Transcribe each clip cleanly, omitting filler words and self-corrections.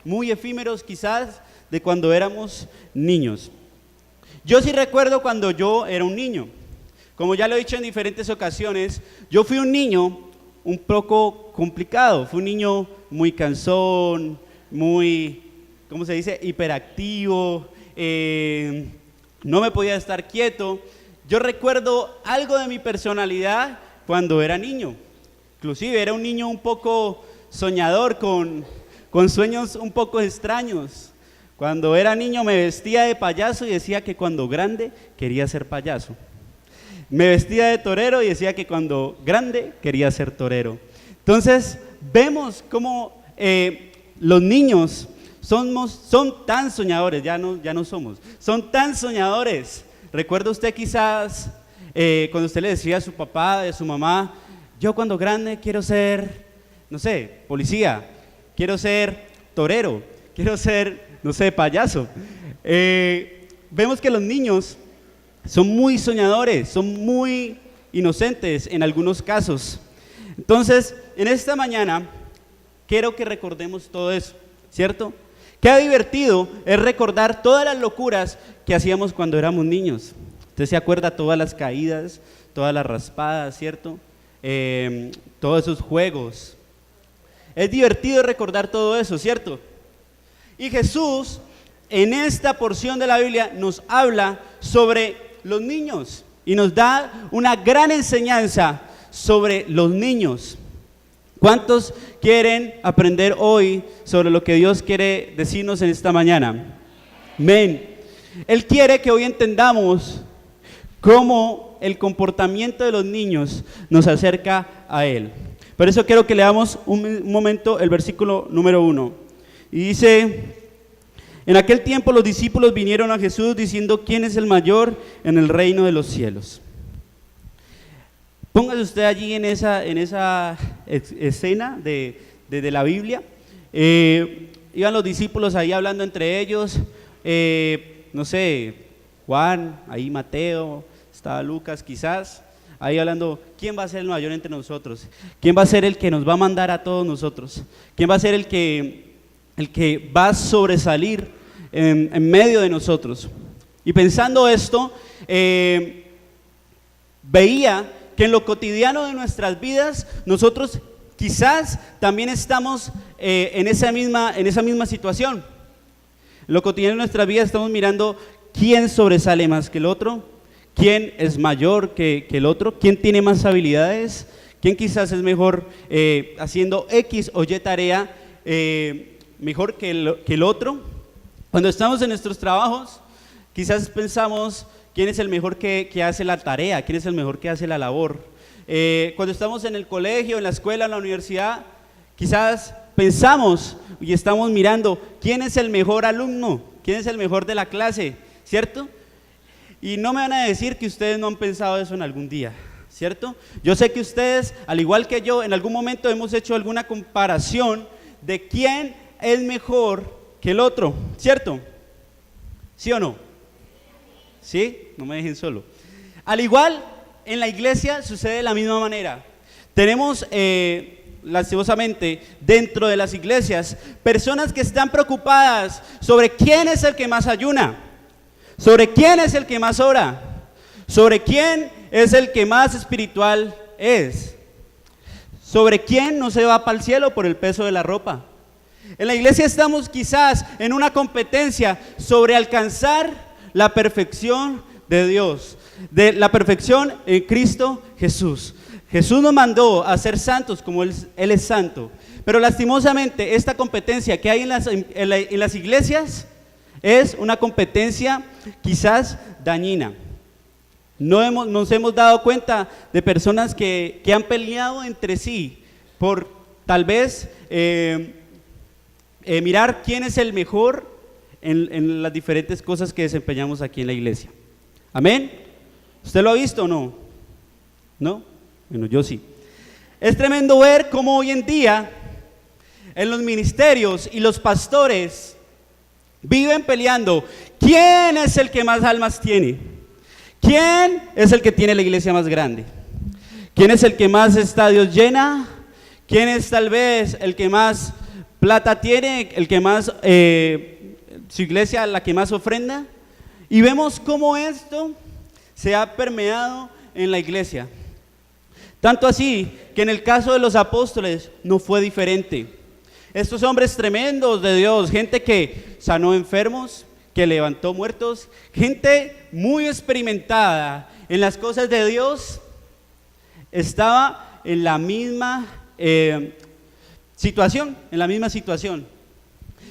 muy efímeros quizás de cuando éramos niños. Yo sí recuerdo cuando yo era un niño. Como ya lo he dicho en diferentes ocasiones, yo fui un niño un poco complicado. Fui un niño muy cansón, muy, ¿cómo se dice?, hiperactivo, no me podía estar quieto. Yo recuerdo algo de mi personalidad cuando era niño. Inclusive era un niño un poco soñador, con sueños un poco extraños. Cuando era niño me vestía de payaso y decía que cuando grande quería ser payaso. Me vestía de torero y decía que cuando grande quería ser torero. Entonces vemos cómo los niños son tan soñadores, son tan soñadores. ¿Recuerda usted quizás cuando usted le decía a su papá, a su mamá, yo cuando grande quiero ser, no sé, policía, quiero ser torero, quiero ser, no sé, payaso? Vemos que los niños son muy soñadores, son muy inocentes en algunos casos. Entonces, en esta mañana, quiero que recordemos todo eso, ¿cierto? Qué divertido es recordar todas las locuras que hacíamos cuando éramos niños. Usted se acuerda todas las caídas, todas las raspadas, ¿cierto? Todos esos juegos. Es divertido recordar todo eso, ¿cierto? Y Jesús, en esta porción de la Biblia, nos habla sobre los niños y nos da una gran enseñanza sobre los niños. ¿Cuántos quieren aprender hoy sobre lo que Dios quiere decirnos en esta mañana? Amén. Él quiere que hoy entendamos cómo el comportamiento de los niños nos acerca a Él. Por eso quiero que leamos un momento el versículo número 1. Y dice: en aquel tiempo los discípulos vinieron a Jesús diciendo, ¿quién es el mayor en el reino de los cielos? Póngase usted allí en esa escena de la Biblia. Iban los discípulos ahí hablando entre ellos, no sé, Juan, ahí Mateo, estaba Lucas quizás, ahí hablando, ¿quién va a ser el mayor entre nosotros? ¿Quién va a ser el que nos va a mandar a todos nosotros? ¿Quién va a ser el que va a sobresalir en medio de nosotros? Y pensando esto, veía que en lo cotidiano de nuestras vidas, nosotros quizás también estamos en esa misma situación. En lo cotidiano de nuestras vidas estamos mirando quién sobresale más que el otro, quién es mayor que el otro, quién tiene más habilidades, quién quizás es mejor haciendo X o Y tarea, mejor que el otro. Cuando estamos en nuestros trabajos, quizás pensamos quién es el mejor que hace la tarea, quién es el mejor que hace la labor. Cuando estamos en el colegio, en la escuela, en la universidad, quizás pensamos y estamos mirando quién es el mejor alumno, quién es el mejor de la clase, ¿cierto? Y no me van a decir que ustedes no han pensado eso en algún día, ¿cierto? Yo sé que ustedes, al igual que yo, en algún momento hemos hecho alguna comparación de quién es mejor que el otro, ¿cierto? ¿Sí o no? ¿Sí? No me dejen solo. Al igual, en la iglesia sucede de la misma manera. Tenemos, lastimosamente, dentro de las iglesias, personas que están preocupadas sobre quién es el que más ayuna, sobre quién es el que más ora, sobre quién es el que más espiritual es, sobre quién no se va para el cielo por el peso de la ropa. En la iglesia estamos quizás en una competencia sobre alcanzar la perfección de Dios, de la perfección en Cristo Jesús. Jesús nos mandó a ser santos como Él es santo, pero lastimosamente esta competencia que hay en las iglesias es una competencia quizás dañina. Nos hemos dado cuenta de personas que han peleado entre sí por tal vez mirar quién es el mejor en las diferentes cosas que desempeñamos aquí en la iglesia. ¿Amén? ¿Usted lo ha visto o no? ¿No? Bueno, yo sí. Es tremendo ver cómo hoy en día en los ministerios y los pastores viven peleando. ¿Quién es el que más almas tiene? ¿Quién es el que tiene la iglesia más grande? ¿Quién es el que más estadios llena? ¿Quién es tal vez el que más plata tiene, el que más, su iglesia la que más ofrenda. Y vemos cómo esto se ha permeado en la iglesia. Tanto así que en el caso de los apóstoles no fue diferente. Estos hombres tremendos de Dios, gente que sanó enfermos, que levantó muertos, gente muy experimentada en las cosas de Dios, estaba en la misma situación,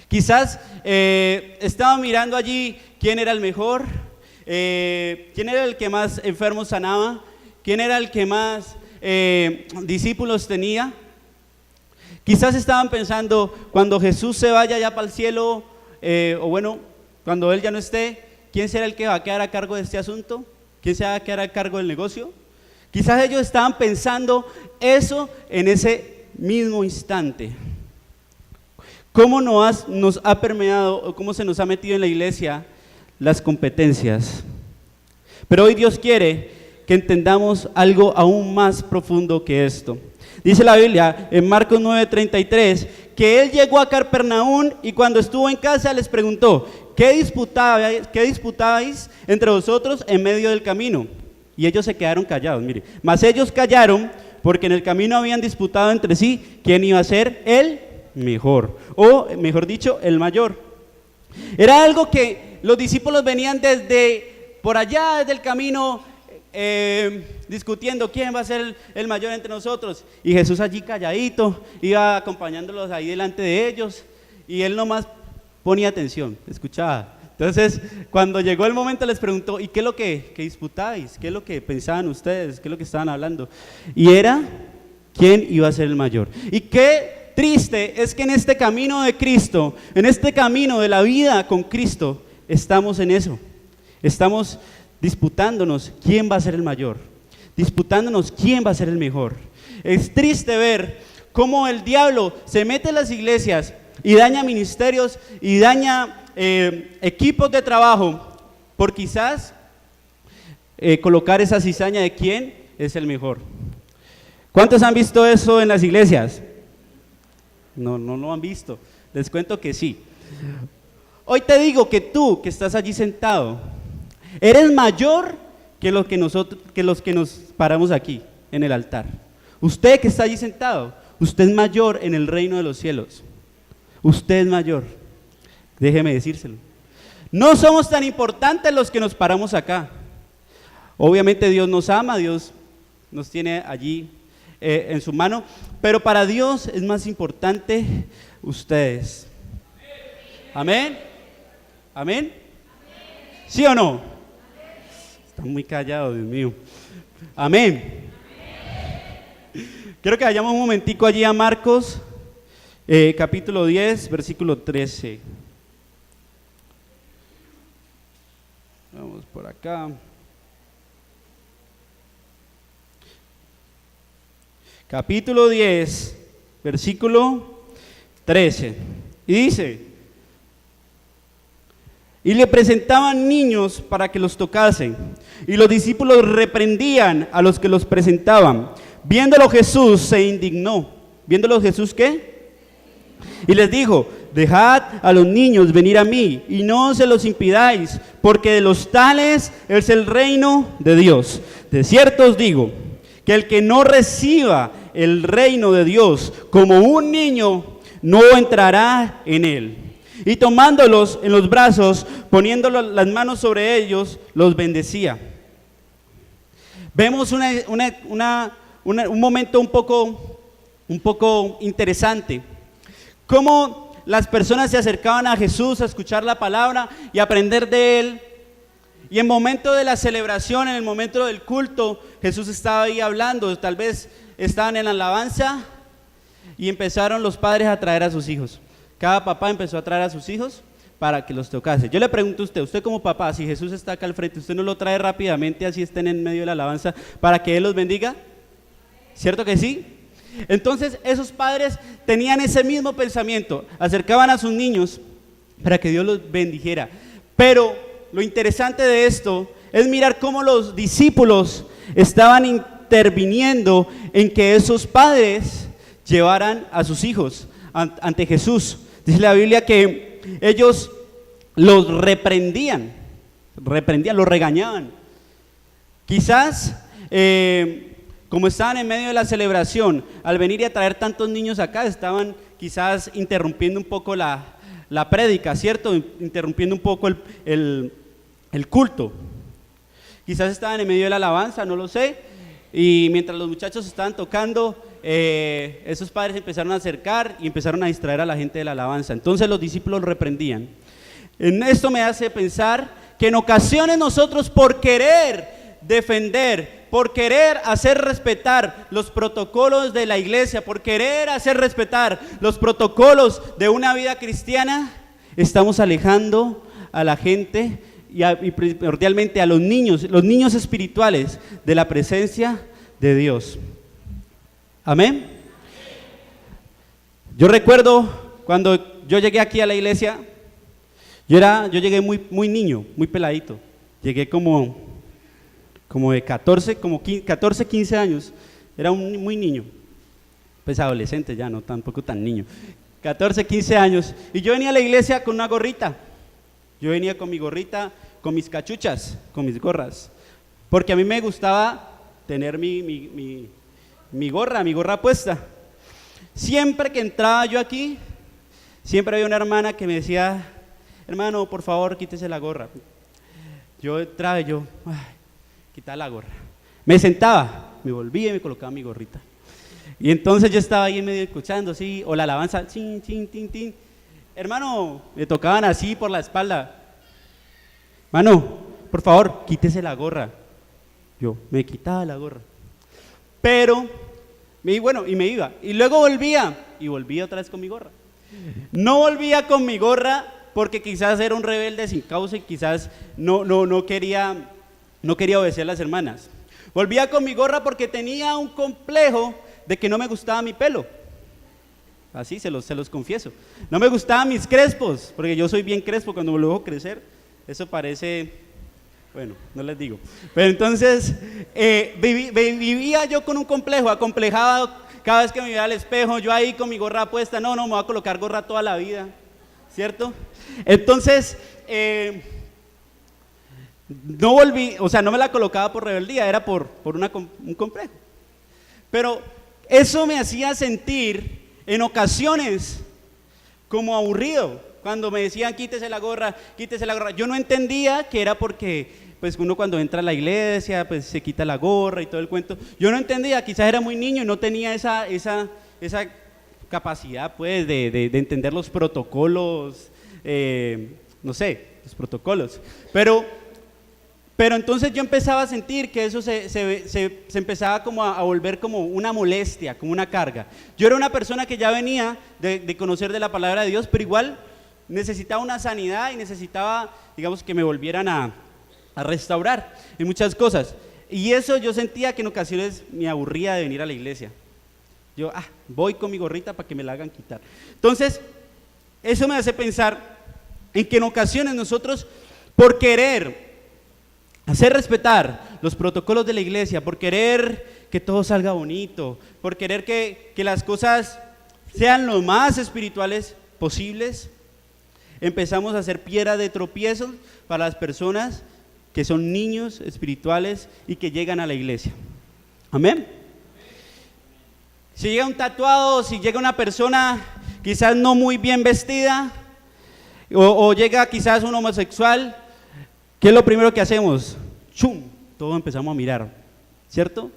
Quizás estaban mirando allí quién era el mejor, quién era el que más enfermos sanaba, quién era el que más discípulos tenía. Quizás estaban pensando, cuando Jesús se vaya ya para el cielo, o bueno, cuando Él ya no esté, ¿quién será el que va a quedar a cargo de este asunto? ¿Quién se va a quedar a cargo del negocio? Quizás ellos estaban pensando eso en ese mismo instante. ¿Cómo nos ha permeado o cómo se nos ha metido en la iglesia las competencias? Pero hoy Dios quiere que entendamos algo aún más profundo que esto. Dice la Biblia en Marcos 9:33 que Él llegó a Capernaum y cuando estuvo en casa les preguntó: ¿qué disputabais entre vosotros en medio del camino? Y ellos se quedaron callados, mire. Mas ellos callaron porque en el camino habían disputado entre sí quién iba a ser el mejor, o mejor dicho, el mayor. Era algo que los discípulos venían desde por allá, desde el camino, discutiendo quién va a ser el mayor entre nosotros. Y Jesús allí calladito, iba acompañándolos ahí delante de ellos, y Él nomás ponía atención, escuchaba. Entonces, cuando llegó el momento les preguntó: ¿y qué es lo que disputáis? ¿Qué es lo que pensaban ustedes? ¿Qué es lo que estaban hablando? Y era quién iba a ser el mayor. Y qué triste es que en este camino de Cristo, en este camino de la vida con Cristo, estamos en eso. Estamos disputándonos quién va a ser el mayor, disputándonos quién va a ser el mejor. Es triste ver cómo el diablo se mete en las iglesias y daña ministerios y daña equipos de trabajo por quizás colocar esa cizaña de quién es el mejor. ¿Cuántos han visto eso en las iglesias? No lo han visto. Les cuento que sí. Hoy te digo que tú que estás allí sentado eres mayor que los que nos paramos aquí en el altar. Usted que está allí sentado, usted es mayor en el reino de los cielos. Usted es mayor. Déjeme decírselo. No somos tan importantes los que nos paramos acá. Obviamente Dios nos ama, Dios nos tiene allí en su mano, pero para Dios es más importante ustedes. ¿Amén? ¿Amén? ¿Sí o no? Están muy callados, Dios mío. Amén. Quiero que vayamos un momentico allí a Marcos, capítulo 10, versículo 13. Vamos por acá. Capítulo 10, versículo 13. Y dice: y le presentaban niños para que los tocasen, y los discípulos reprendían a los que los presentaban. Viéndolo Jesús se indignó. ¿Viéndolo Jesús qué? Y les dijo: dejad a los niños venir a mí, y no se los impidáis, porque de los tales es el reino de Dios. De cierto os digo, que el que no reciba el reino de Dios como un niño, no entrará en él. Y tomándolos en los brazos, poniendo las manos sobre ellos, los bendecía. Vemos un momento un poco interesante. Cómo las personas se acercaban a Jesús a escuchar la palabra y aprender de Él. Y en el momento de la celebración, en el momento del culto, Jesús estaba ahí hablando. Tal vez estaban en la alabanza y empezaron los padres a traer a sus hijos. Cada papá empezó a traer a sus hijos para que los tocase. Yo le pregunto a usted como papá, si Jesús está acá al frente, ¿usted no lo trae rápidamente así estén en medio de la alabanza para que Él los bendiga? ¿Cierto que sí? Entonces esos padres tenían ese mismo pensamiento, acercaban a sus niños para que Dios los bendijera. Pero lo interesante de esto es mirar cómo los discípulos estaban interviniendo en que esos padres llevaran a sus hijos ante Jesús. Dice la Biblia que ellos los reprendían, los regañaban. Quizás, como estaban en medio de la celebración, al venir y a traer tantos niños acá, estaban quizás interrumpiendo un poco la prédica, ¿cierto? Interrumpiendo un poco el culto. Quizás estaban en medio de la alabanza, no lo sé, y mientras los muchachos estaban tocando, esos padres empezaron a acercar y empezaron a distraer a la gente de la alabanza. Entonces los discípulos reprendían. En esto me hace pensar que en ocasiones nosotros, por querer defender, por querer hacer respetar los protocolos de la iglesia, por querer hacer respetar los protocolos de una vida cristiana, estamos alejando a la gente y primordialmente a los niños espirituales, de la presencia de Dios. Amén. Yo recuerdo cuando yo llegué aquí a la iglesia, yo llegué muy niño, muy peladito. Llegué como de 14, 15 años. Era muy niño, pues adolescente ya, no tampoco tan niño. 14, 15 años. Y yo venía a la iglesia con una gorrita. Yo venía con mi gorrita, con mis cachuchas, con mis gorras. Porque a mí me gustaba tener mi gorra puesta. Siempre que entraba yo aquí, siempre había una hermana que me decía: hermano, por favor, quítese la gorra. Yo entraba y quitaba la gorra. Me sentaba, me volvía y me colocaba mi gorrita. Y entonces yo estaba ahí en medio escuchando, sí, o la alabanza, chin, chin, tin, tin. Hermano, me tocaban así por la espalda. Hermano, por favor, quítese la gorra. Yo me quitaba la gorra. Pero, y me iba. Y luego volvía otra vez con mi gorra. No volvía con mi gorra porque quizás era un rebelde sin causa y quizás no quería obedecer a las hermanas. Volvía con mi gorra porque tenía un complejo de que no me gustaba mi pelo. Así se los confieso. No me gustaban mis crespos, porque yo soy bien crespo cuando me lo dejo crecer. Eso parece, bueno, no les digo. Pero entonces vivía yo con un complejo, acomplejado cada vez que me veía al espejo, yo ahí con mi gorra puesta. No, me voy a colocar gorra toda la vida, ¿cierto? Entonces, no volví, o sea, no me la colocaba por rebeldía, era por un complejo. Pero eso me hacía sentir en ocasiones como aburrido, cuando me decían quítese la gorra. Yo no entendía que era porque pues uno cuando entra a la iglesia pues se quita la gorra y todo el cuento. Yo no entendía, quizás era muy niño y no tenía esa capacidad pues de entender los protocolos, no sé, los protocolos. Pero entonces yo empezaba a sentir que eso se empezaba como a volver como una molestia, como una carga. Yo era una persona que ya venía de conocer de la palabra de Dios, pero igual necesitaba una sanidad y necesitaba, digamos, que me volvieran a restaurar en muchas cosas. Y eso yo sentía que en ocasiones me aburría de venir a la iglesia. Yo, voy con mi gorrita para que me la hagan quitar. Entonces, eso me hace pensar en que en ocasiones nosotros, por querer hacer respetar los protocolos de la iglesia, por querer que todo salga bonito, por querer que las cosas sean lo más espirituales posibles, empezamos a hacer piedra de tropiezo para las personas que son niños espirituales y que llegan a la iglesia. Amén. Si llega un tatuado, si llega una persona quizás no muy bien vestida, o llega quizás un homosexual, ¿qué es lo primero que hacemos? ¡Chum! Todos empezamos a mirar, ¿cierto?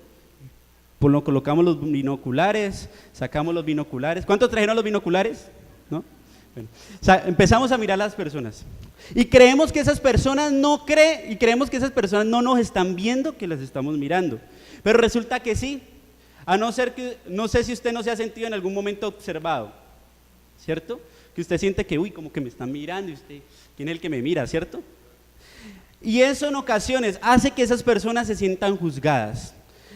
Pues lo colocamos los binoculares, sacamos los binoculares. ¿Cuántos trajeron los binoculares? ¿No? Bueno, empezamos a mirar a las personas. Y creemos que esas personas no nos están viendo, que las estamos mirando. Pero resulta que sí. A no ser que, no sé si usted no se ha sentido en algún momento observado, ¿cierto? Que usted siente que, como que me están mirando y usted, ¿quién es el que me mira, cierto? Y eso en ocasiones hace que esas personas se sientan juzgadas.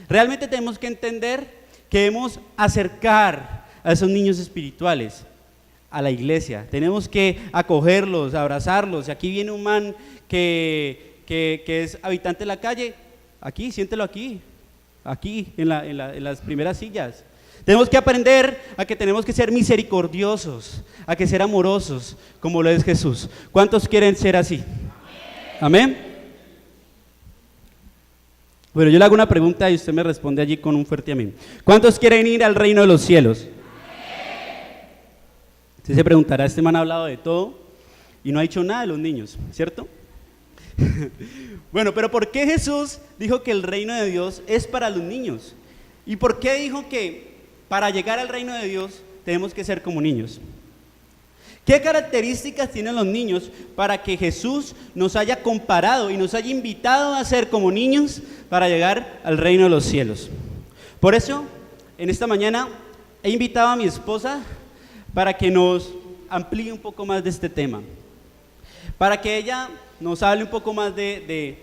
Realmente tenemos que entender que debemos acercar a esos niños espirituales a la iglesia. Tenemos que acogerlos, abrazarlos. Y aquí viene un man que es habitante de la calle, aquí, siéntelo aquí en las primeras sillas. Tenemos que aprender a que tenemos que ser misericordiosos, a que ser amorosos, como lo es Jesús. ¿Cuántos quieren ser así? Amén. Bueno, yo le hago una pregunta y usted me responde allí con un fuerte amén. ¿Cuántos quieren ir al reino de los cielos? Usted se preguntará, este man ha hablado de todo y no ha dicho nada de los niños, ¿cierto? Bueno, pero ¿por qué Jesús dijo que el reino de Dios es para los niños? ¿Y por qué dijo que para llegar al reino de Dios tenemos que ser como niños? ¿Qué características tienen los niños para que Jesús nos haya comparado y nos haya invitado a ser como niños para llegar al reino de los cielos? Por eso, en esta mañana he invitado a mi esposa para que nos amplíe un poco más de este tema, para que ella nos hable un poco más de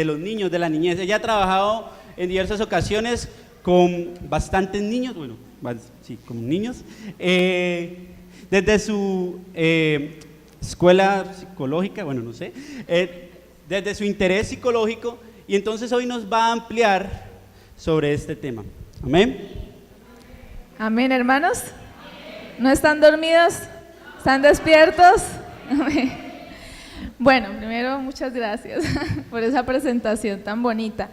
los niños, de la niñez. Ella ha trabajado en diversas ocasiones con bastantes niños, bueno, sí, con niños, desde su escuela psicológica, bueno, no sé, desde su interés psicológico, y entonces hoy nos va a ampliar sobre este tema. Amén. Amén, hermanos. ¿No están dormidos? ¿Están despiertos? Amén. Bueno, primero muchas gracias por esa presentación tan bonita.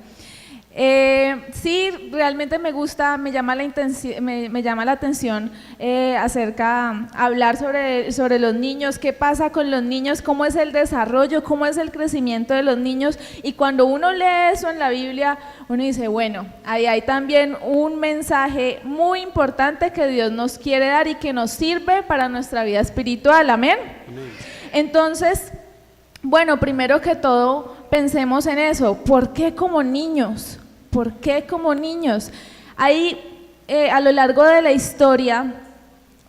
Sí, realmente me gusta, me llama la atención acerca hablar sobre los niños, qué pasa con los niños, cómo es el desarrollo, cómo es el crecimiento de los niños. Y cuando uno lee eso en la Biblia, uno dice, bueno, ahí hay también un mensaje muy importante que Dios nos quiere dar y que nos sirve para nuestra vida espiritual. Amén. Entonces, bueno, primero que todo, pensemos en eso. ¿Por qué como niños? ¿Por qué como niños? Ahí, a lo largo de la historia,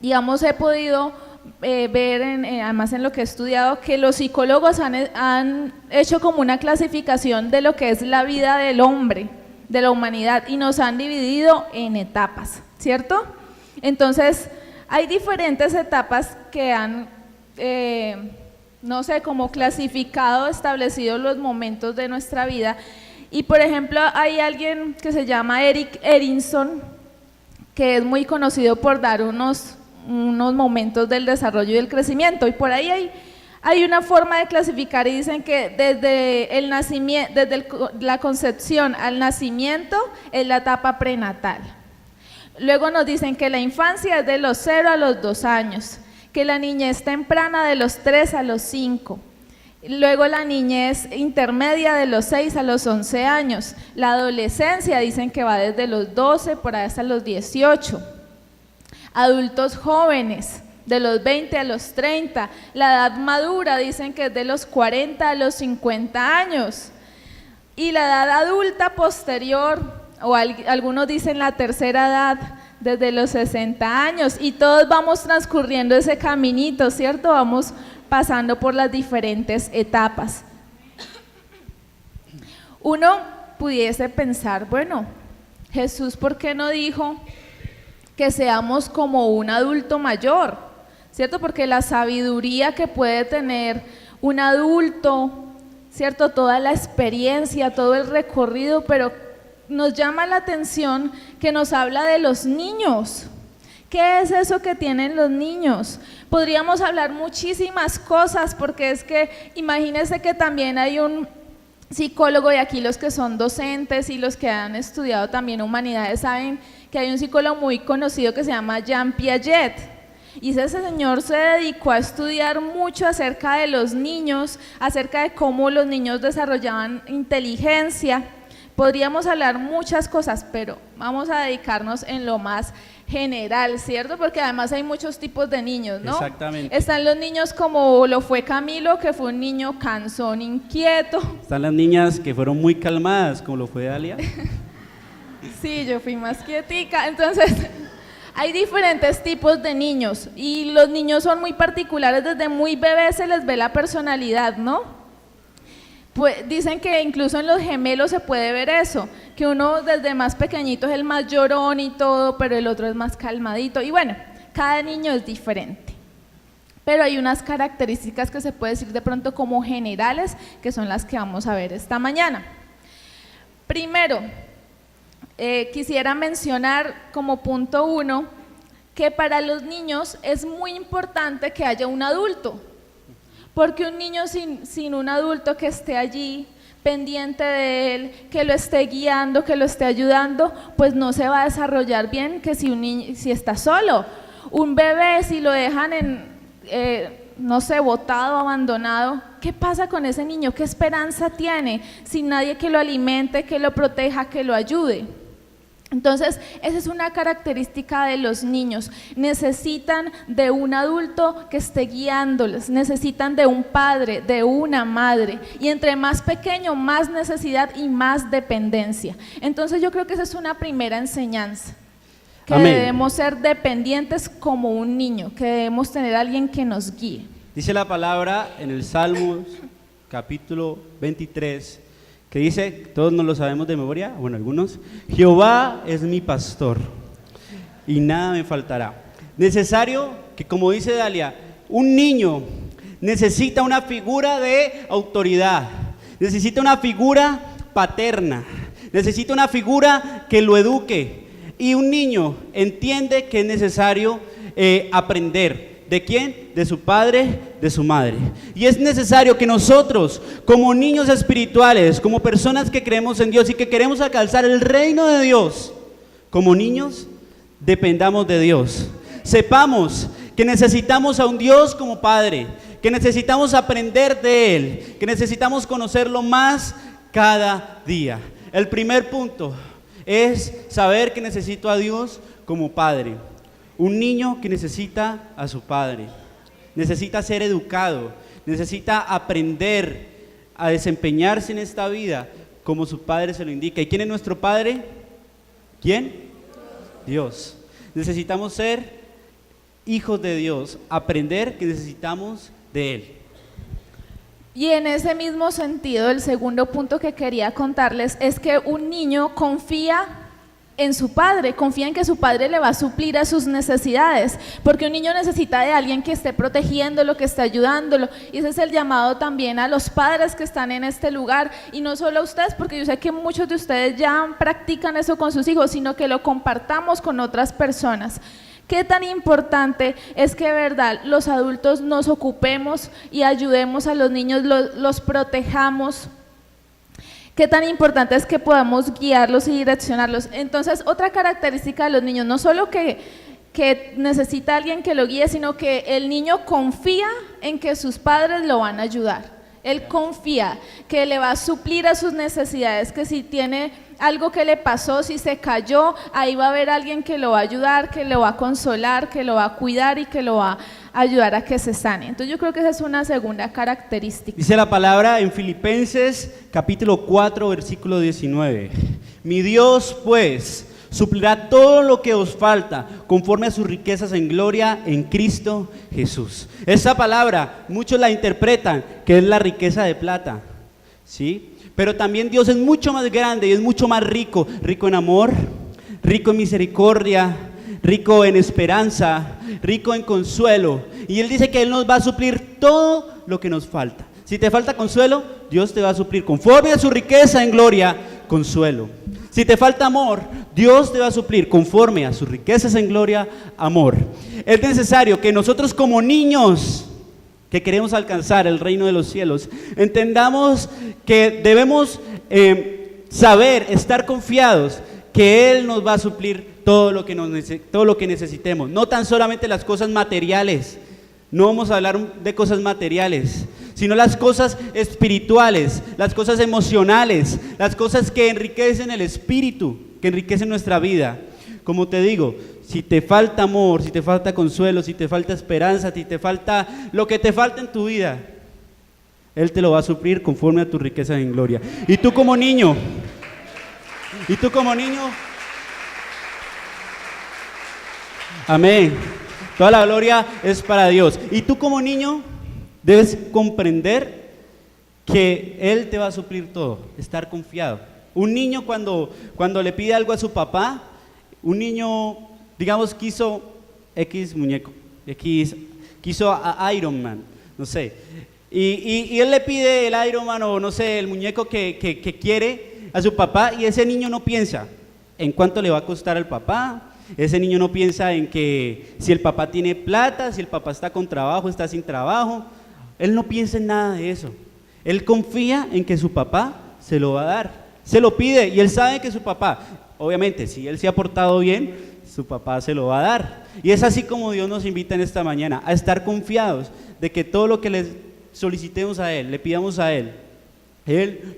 digamos, he podido ver, además en lo que he estudiado, que los psicólogos han hecho como una clasificación de lo que es la vida del hombre, de la humanidad, y nos han dividido en etapas, ¿cierto? Entonces, hay diferentes etapas que han no sé, como clasificado, establecido los momentos de nuestra vida. Y por ejemplo, hay alguien que se llama Erik Erikson, que es muy conocido por dar unos momentos del desarrollo y del crecimiento. Y por ahí hay una forma de clasificar y dicen que desde el nacimiento, desde la concepción al nacimiento es la etapa prenatal. Luego nos dicen que la infancia es de los 0 a los 2 años. Que la niñez temprana de los 3 a los 5, luego la niñez intermedia de los 6 a los 11 años, la adolescencia dicen que va desde los 12 por ahí hasta los 18, adultos jóvenes de los 20 a los 30, la edad madura dicen que es de los 40 a los 50 años, y la edad adulta posterior, o algunos dicen la tercera edad, desde los 60 años, y todos vamos transcurriendo ese caminito, ¿cierto? Vamos pasando por las diferentes etapas. Uno pudiese pensar, bueno, Jesús, ¿por qué no dijo que seamos como un adulto mayor? ¿Cierto? Porque la sabiduría que puede tener un adulto, ¿cierto? Toda la experiencia, todo el recorrido, pero nos llama la atención que nos habla de los niños. ¿Qué es eso que tienen los niños? Podríamos hablar muchísimas cosas, porque es que imagínense que también hay un psicólogo, y aquí los que son docentes y los que han estudiado también humanidades saben que hay un psicólogo muy conocido que se llama Jean Piaget, y ese señor se dedicó a estudiar mucho acerca de los niños, acerca de cómo los niños desarrollaban inteligencia. Podríamos hablar muchas cosas, pero vamos a dedicarnos en lo más general, ¿cierto? Porque además hay muchos tipos de niños, ¿no? Exactamente. Están los niños como lo fue Camilo, que fue un niño cansón, inquieto. Están las niñas que fueron muy calmadas, como lo fue Dalia. Sí, yo fui más quietica. Entonces, hay diferentes tipos de niños, y los niños son muy particulares, desde muy bebés se les ve la personalidad, ¿no? Pues dicen que incluso en los gemelos se puede ver eso, que uno desde más pequeñito es el más llorón y todo, pero el otro es más calmadito, y bueno, cada niño es diferente. Pero hay unas características que se puede decir de pronto como generales, que son las que vamos a ver esta mañana. Primero, quisiera mencionar como punto 1 que para los niños es muy importante que haya un adulto, porque un niño sin un adulto que esté allí pendiente de él, que lo esté guiando, que lo esté ayudando, pues no se va a desarrollar bien que si está solo. Un bebé, si lo dejan no sé, botado, abandonado, ¿qué pasa con ese niño? ¿Qué esperanza tiene sin nadie que lo alimente, que lo proteja, que lo ayude? Entonces, esa es una característica de los niños. Necesitan de un adulto que esté guiándoles, necesitan de un padre, de una madre. Y entre más pequeño, más necesidad y más dependencia. Entonces, yo creo que esa es una primera enseñanza. Que Amén. debemos ser dependientes como un niño, que debemos tener a alguien que nos guíe. Dice la palabra en el Salmos, capítulo 23, que dice, todos nos lo sabemos de memoria, bueno, algunos: Jehová es mi pastor y nada me faltará. Necesario que, como dice Dalia, un niño necesita una figura de autoridad, necesita una figura paterna, necesita una figura que lo eduque. Y un niño entiende que es necesario aprender. ¿De quién? De su padre, de su madre. Y es necesario que nosotros, como niños espirituales, como personas que creemos en Dios y que queremos alcanzar el reino de Dios, como niños, dependamos de Dios. Sepamos que necesitamos a un Dios como Padre, que necesitamos aprender de Él, que necesitamos conocerlo más cada día. El primer punto es saber que necesito a Dios como Padre. Un niño que necesita a su padre, necesita ser educado, necesita aprender a desempeñarse en esta vida como su padre se lo indica. ¿Y quién es nuestro padre? ¿Quién? Dios. Necesitamos ser hijos de Dios, aprender que necesitamos de Él. Y en ese mismo sentido, el segundo punto que quería contarles es que un niño confía en su padre, confía en que su padre le va a suplir a sus necesidades, porque un niño necesita de alguien que esté protegiéndolo, que esté ayudándolo, y ese es el llamado también a los padres que están en este lugar, y no solo a ustedes, porque yo sé que muchos de ustedes ya practican eso con sus hijos, sino que lo compartamos con otras personas. Qué tan importante es que, verdad, los adultos nos ocupemos y ayudemos a los niños, los protejamos. Qué tan importante es que podamos guiarlos y direccionarlos. Entonces, otra característica de los niños, no solo que necesita alguien que lo guíe, sino que el niño confía en que sus padres lo van a ayudar. Él confía que le va a suplir a sus necesidades, que si tiene algo que le pasó, si se cayó, ahí va a haber alguien que lo va a ayudar, que lo va a consolar, que lo va a cuidar y que lo va a ayudar a que se sane. Entonces yo creo que esa es una segunda característica. Dice la palabra en Filipenses capítulo 4 versículo 19: Mi Dios pues suplirá todo lo que os falta conforme a sus riquezas en gloria en Cristo Jesús. Esta palabra muchos la interpretan que es la riqueza de plata, ¿sí? Pero también Dios es mucho más grande y es mucho más rico, rico en amor, rico en misericordia, rico en esperanza, rico en consuelo. Y Él dice que Él nos va a suplir todo lo que nos falta. Si te falta consuelo, Dios te va a suplir conforme a su riqueza en gloria, consuelo. Si te falta amor, Dios te va a suplir conforme a sus riquezas en gloria, amor. Es necesario que nosotros como niños que queremos alcanzar el reino de los cielos, entendamos que debemos saber, estar confiados que Él nos va a suplir todo lo que necesitemos, no tan solamente las cosas materiales. No vamos a hablar de cosas materiales, sino las cosas espirituales, las cosas emocionales, las cosas que enriquecen el espíritu, que enriquecen nuestra vida. Como te digo, si te falta amor, si te falta consuelo, si te falta esperanza, si te falta lo que te falta en tu vida, Él te lo va a suplir conforme a tu riqueza en gloria. Y tú como niño, amén, toda la gloria es para Dios. Y tú como niño debes comprender que Él te va a suplir todo, estar confiado. Un niño cuando le pide algo a su papá, un niño, digamos, quiso X muñeco, quiso a Iron Man, no sé, y él le pide el Iron Man o no sé, el muñeco que quiere a su papá, y ese niño no piensa, en cuánto le va a costar al papá. Ese niño no piensa en que si el papá tiene plata, si el papá está con trabajo, está sin trabajo. Él no piensa en nada de eso. Él confía en que su papá se lo va a dar. Se lo pide y él sabe que su papá, obviamente, si él se ha portado bien, su papá se lo va a dar. Y es así como Dios nos invita en esta mañana, a estar confiados de que todo lo que le solicitemos a Él, le pidamos a Él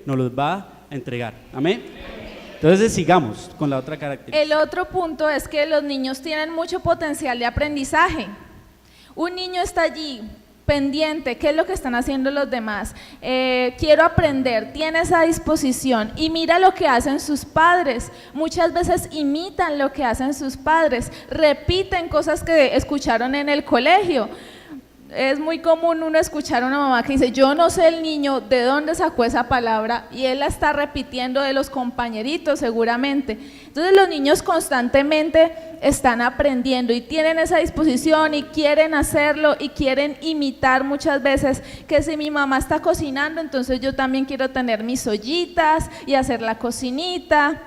nos los va a entregar. Amén. Entonces sigamos con la otra característica. El otro punto es que los niños tienen mucho potencial de aprendizaje. Un niño está allí pendiente, ¿qué es lo que están haciendo los demás? Quiero aprender, tiene esa disposición y mira lo que hacen sus padres. Muchas veces imitan lo que hacen sus padres, repiten cosas que escucharon en el colegio. Es muy común uno escuchar a una mamá que dice, yo no sé el niño de dónde sacó esa palabra y él la está repitiendo de los compañeritos seguramente. Entonces los niños constantemente están aprendiendo y tienen esa disposición y quieren hacerlo y quieren imitar muchas veces que si mi mamá está cocinando, entonces yo también quiero tener mis ollitas y hacer la cocinita.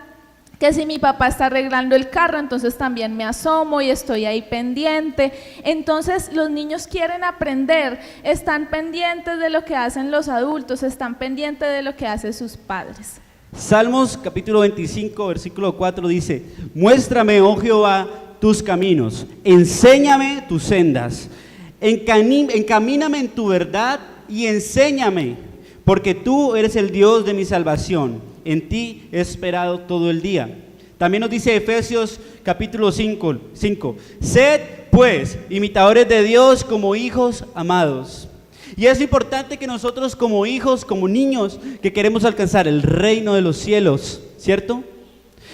Que si mi papá está arreglando el carro, entonces también me asomo y estoy ahí pendiente. Entonces los niños quieren aprender, están pendientes de lo que hacen los adultos, están pendientes de lo que hacen sus padres. Salmos capítulo 25, versículo 4 dice, muéstrame, oh Jehová, tus caminos, enséñame tus sendas, encamíname en tu verdad y enséñame, porque tú eres el Dios de mi salvación. En ti he esperado todo el día. También nos dice Efesios capítulo 5, sed pues imitadores de Dios como hijos amados. Y es importante que nosotros como hijos, como niños que queremos alcanzar el reino de los cielos, ¿cierto?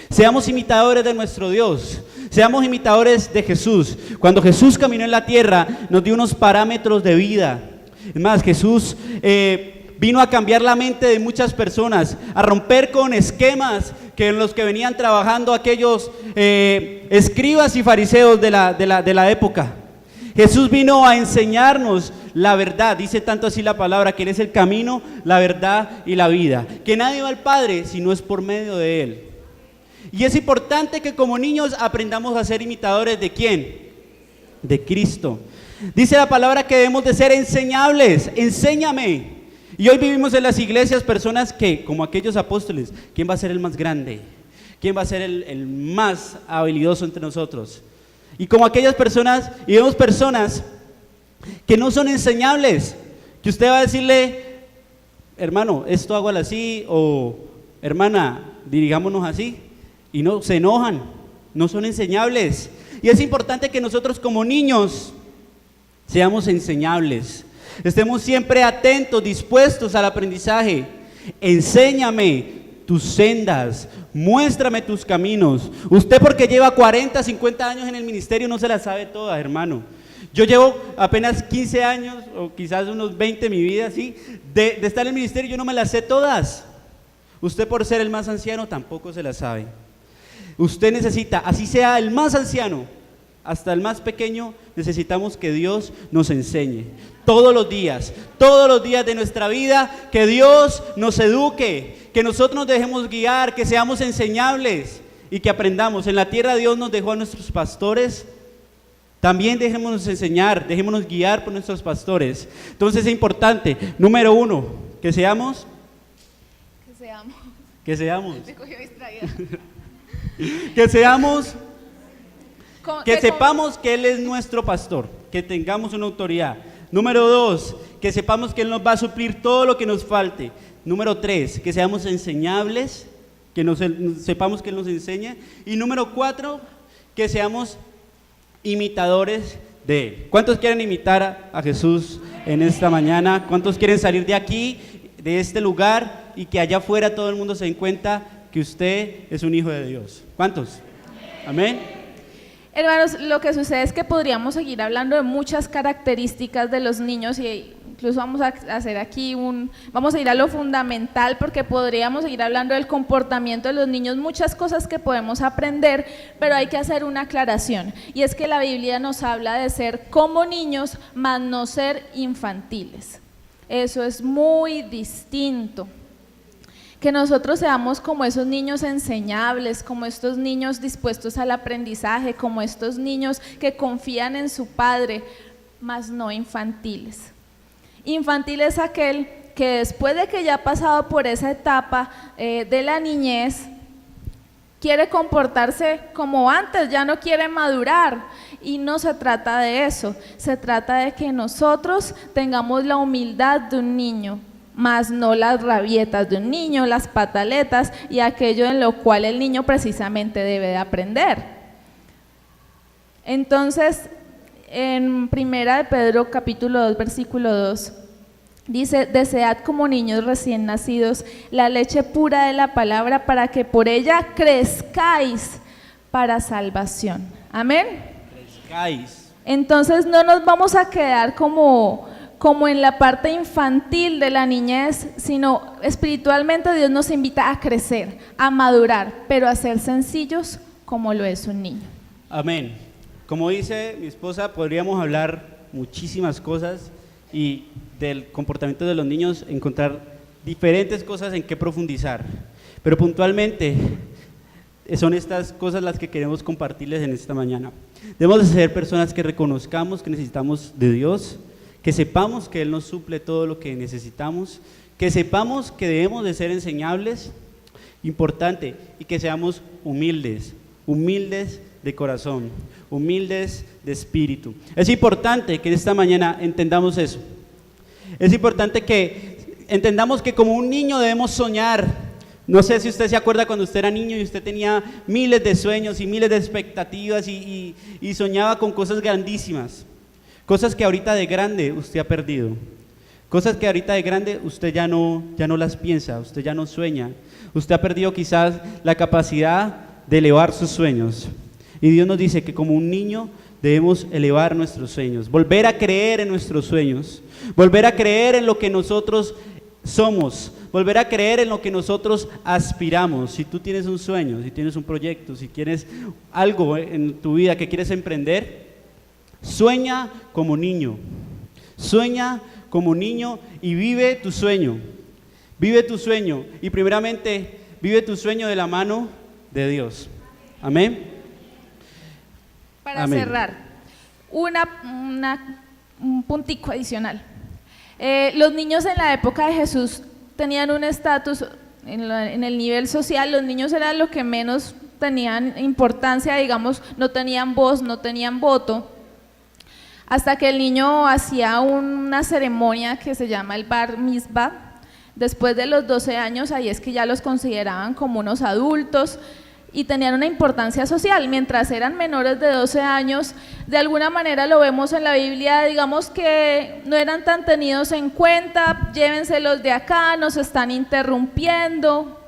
Seamos imitadores de nuestro Dios, seamos imitadores de Jesús. Cuando Jesús caminó en la tierra, nos dio unos parámetros de vida. Es más, Jesús vino a cambiar la mente de muchas personas, a romper con esquemas que en los que venían trabajando aquellos escribas y fariseos de la época. Jesús vino a enseñarnos la verdad, dice tanto así la palabra, que Él es el camino, la verdad y la vida, que nadie va al Padre si no es por medio de Él. Y es importante que como niños aprendamos a ser imitadores ¿de quién? De Cristo. Dice la palabra que debemos de ser enseñables, enséñame. Y hoy vivimos en las iglesias personas que, como aquellos apóstoles, ¿quién va a ser el más grande? ¿Quién va a ser el más habilidoso entre nosotros? Y como aquellas personas, y vemos personas que no son enseñables, que usted va a decirle, hermano, esto hágalo así, o hermana, dirigámonos así, y no, se enojan, no son enseñables. Y es importante que nosotros como niños seamos enseñables. Estemos siempre atentos, dispuestos al aprendizaje. Enséñame tus sendas, muéstrame tus caminos. Usted porque lleva 40, 50 años en el ministerio no se las sabe todas, hermano. Yo llevo apenas 15 años o quizás unos 20 en mi vida, ¿sí? de estar en el ministerio, yo no me las sé todas. Usted por ser el más anciano tampoco se las sabe. Usted necesita, así sea el más anciano, hasta el más pequeño, necesitamos que Dios nos enseñe. Todos los días de nuestra vida, que Dios nos eduque, que nosotros nos dejemos guiar, que seamos enseñables y que aprendamos. En la tierra Dios nos dejó a nuestros pastores, también dejémonos enseñar, dejémonos guiar por nuestros pastores. Entonces es importante, número 1, que seamos. Me cogió distraída. Que sepamos que Él es nuestro pastor, que tengamos una autoridad. Número 2, que sepamos que Él nos va a suplir todo lo que nos falte. Número 3, que seamos enseñables, que sepamos que Él nos enseña. Y número 4, que seamos imitadores de Él. ¿Cuántos quieren imitar a Jesús en esta mañana? ¿Cuántos quieren salir de aquí, de este lugar, y que allá afuera todo el mundo se den cuenta que usted es un hijo de Dios? ¿Cuántos? Amén. Hermanos, lo que sucede es que podríamos seguir hablando de muchas características de los niños y incluso vamos a hacer aquí vamos a ir a lo fundamental porque podríamos seguir hablando del comportamiento de los niños, muchas cosas que podemos aprender, pero hay que hacer una aclaración y es que la Biblia nos habla de ser como niños, mas no ser infantiles. Eso es muy distinto. Que nosotros seamos como esos niños enseñables, como estos niños dispuestos al aprendizaje, como estos niños que confían en su padre, mas no infantiles. Infantil es aquel que después de que ya ha pasado por esa etapa de la niñez, quiere comportarse como antes, ya no quiere madurar, y no se trata de eso, se trata de que nosotros tengamos la humildad de un niño, más no las rabietas de un niño, las pataletas y aquello en lo cual el niño precisamente debe de aprender. Entonces, en 1 de Pedro capítulo 2, versículo 2, dice: desead como niños recién nacidos la leche pura de la palabra, para que por ella crezcáis para salvación. Amén. Crezcáis. Entonces no nos vamos a quedar como en la parte infantil de la niñez, sino espiritualmente Dios nos invita a crecer, a madurar, pero a ser sencillos como lo es un niño. Amén. Como dice mi esposa, podríamos hablar muchísimas cosas y del comportamiento de los niños, encontrar diferentes cosas en que profundizar, pero puntualmente son estas cosas las que queremos compartirles en esta mañana. Debemos de ser personas que reconozcamos que necesitamos de Dios, que sepamos que Él nos suple todo lo que necesitamos, que sepamos que debemos de ser enseñables, importante, y que seamos humildes de corazón, humildes de espíritu. Es importante que esta mañana entendamos eso. Es importante que entendamos que como un niño debemos soñar. No sé si usted se acuerda cuando usted era niño y usted tenía miles de sueños y miles de expectativas y soñaba con cosas grandísimas. Cosas que ahorita de grande usted ha perdido. Cosas que ahorita de grande usted ya no las piensa, usted ya no sueña. Usted ha perdido quizás la capacidad de elevar sus sueños. Y Dios nos dice que como un niño debemos elevar nuestros sueños, volver a creer en nuestros sueños, volver a creer en lo que nosotros somos, volver a creer en lo que nosotros aspiramos. Si tú tienes un sueño, si tienes un proyecto, si quieres algo en tu vida que quieres emprender, sueña como niño y vive tu sueño y primeramente vive tu sueño de la mano de Dios. Amén. Para Amén. cerrar, un puntico adicional. Los niños en la época de Jesús tenían un estatus en el nivel social. Los niños eran lo que menos tenían importancia, digamos, no tenían voz, no tenían voto, hasta que el niño hacía una ceremonia que se llama el Bar Mitzvah. Después de los 12 años, ahí es que ya los consideraban como unos adultos y tenían una importancia social. Mientras eran menores de 12 años, de alguna manera lo vemos en la Biblia, digamos que no eran tan tenidos en cuenta, llévenselos de acá, nos están interrumpiendo.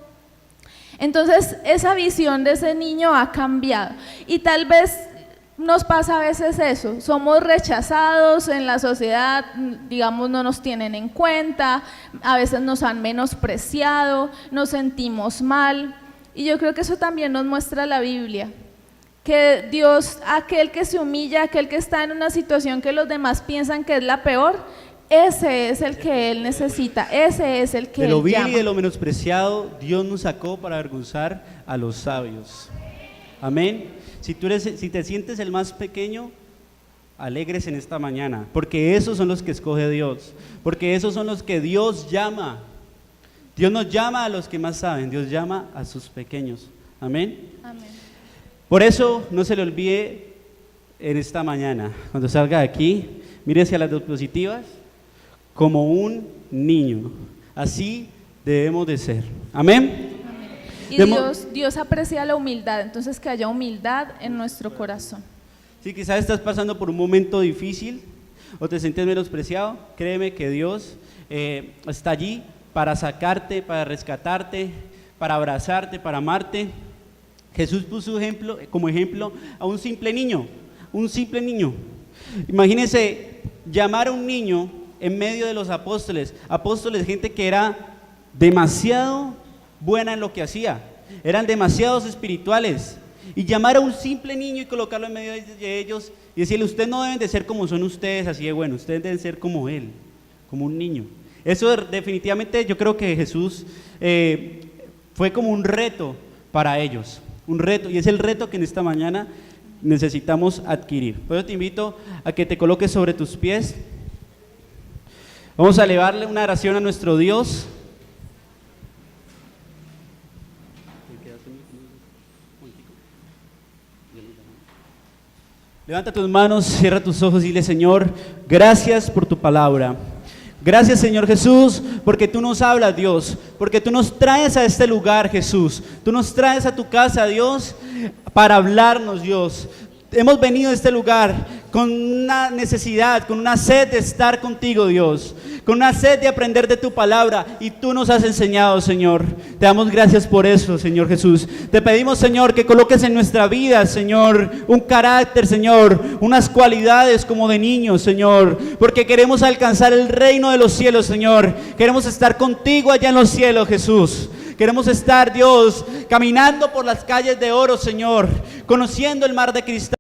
Entonces esa visión de ese niño ha cambiado y tal vez nos pasa a veces eso, somos rechazados en la sociedad, digamos no nos tienen en cuenta, a veces nos han menospreciado, nos sentimos mal. Y yo creo que eso también nos muestra la Biblia, que Dios, aquel que se humilla, aquel que está en una situación que los demás piensan que es la peor, ese es el que Él necesita, ese es el que Él llama. De lo vil y de lo menospreciado, Dios nos sacó para avergonzar a los sabios. Amén. Si te sientes el más pequeño, alegres en esta mañana, porque esos son los que escoge Dios, porque esos son los que Dios llama. Dios nos llama a los que más saben, Dios llama a sus pequeños. Amén. Amén. Por eso no se le olvide en esta mañana, cuando salga de aquí, mire hacia las diapositivas como un niño. Así debemos de ser. Amén. Y Dios aprecia la humildad, entonces que haya humildad en nuestro corazón. Si quizás estás pasando por un momento difícil o te sientes menospreciado, créeme que Dios está allí para sacarte, para rescatarte, para abrazarte, para amarte. Jesús puso como ejemplo a un simple niño. Imagínense llamar a un niño en medio de los apóstoles, gente que era demasiado buena en lo que hacía, eran demasiados espirituales, y llamar a un simple niño y colocarlo en medio de ellos y decirle: ustedes no deben de ser como son ustedes, así de bueno, ustedes deben ser como él, como un niño. Eso definitivamente yo creo que Jesús fue como un reto para ellos, un reto, y es el reto que en esta mañana necesitamos adquirir. Por eso te invito a que te coloques sobre tus pies. Vamos a elevarle una oración a nuestro Dios. Levanta tus manos, cierra tus ojos y dile: Señor, gracias por tu palabra. Gracias, Señor Jesús, porque tú nos hablas, Dios, porque tú nos traes a este lugar, Jesús. Tú nos traes a tu casa, Dios, para hablarnos, Dios. Hemos venido a este lugar con una necesidad, con una sed de estar contigo, Dios, con una sed de aprender de tu palabra, y tú nos has enseñado, Señor. Te damos gracias por eso, Señor Jesús. Te pedimos, Señor, que coloques en nuestra vida, Señor, un carácter, Señor, unas cualidades como de niños, Señor, porque queremos alcanzar el reino de los cielos, Señor. Queremos estar contigo allá en los cielos, Jesús. Queremos estar, Dios, caminando por las calles de oro, Señor, conociendo el mar de cristal.